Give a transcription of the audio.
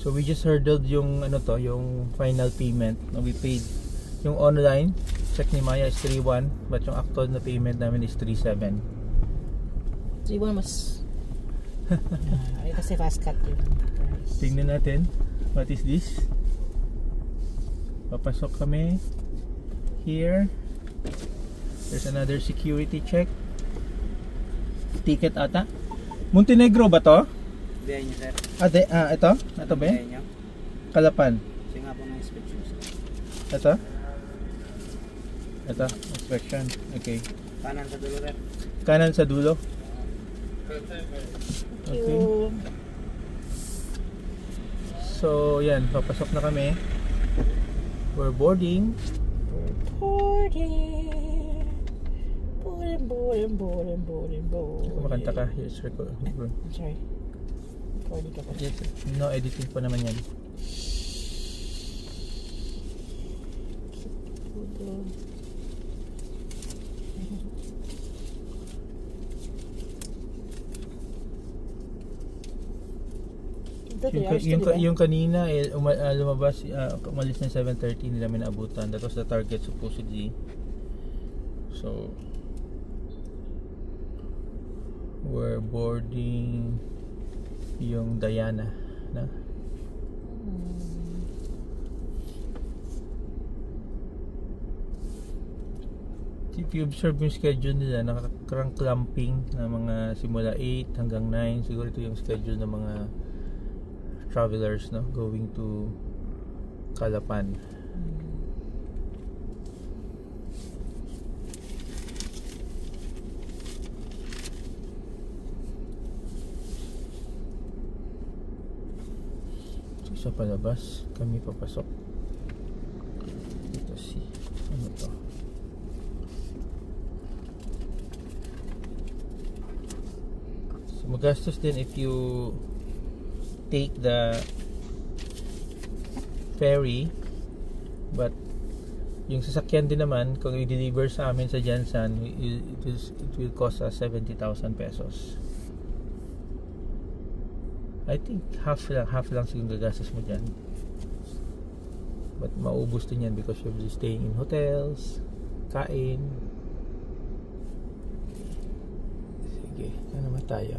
So we just hurdled yung ano to, yung final payment na we paid. Yung online check ni Maya is 3.1 but yung actual na payment namin is 3.7. 3.1 mas ay kasi fast cut yun. Tingnan natin what is this. Papasok kami here. There's another security check. Ticket ata. Montenegro ba to? Biyahe niyo, sir. Ito? Ito ba? Biyahe niyo. Kalapan. Siya nga po ng inspection, sir. Ito? Ito, inspection. Okay. Kanan sa dulo, sir. Kanan sa dulo. Okay. So, yan. Papasok na kami. We're boarding. Boarding. Kumakanta ka. Yes, record. I'm sorry. Recording ka pa. Yes, no editing pa naman yan. Yung kanina lumabas, umalis na 7:30, nila may naabutan. That was the target supposedly. So we're boarding yung Diana na. If you observe yung schedule nila, nakaka-clamping na mga simula 8 hanggang 9. Siguro ito yung schedule ng mga travelers, no, going to Calapan. So, sa palabas kami papasok. Ito si ano to? So, magastos din if you take the ferry, but yung sasakyan din naman kung i-deliver sa amin sa Jansan, it will cost us 70,000 pesos. I think half lang siguro gagastos mo dyan, but maubos din yan because you'll be staying in hotels, kain. Sige, ano naman tayo?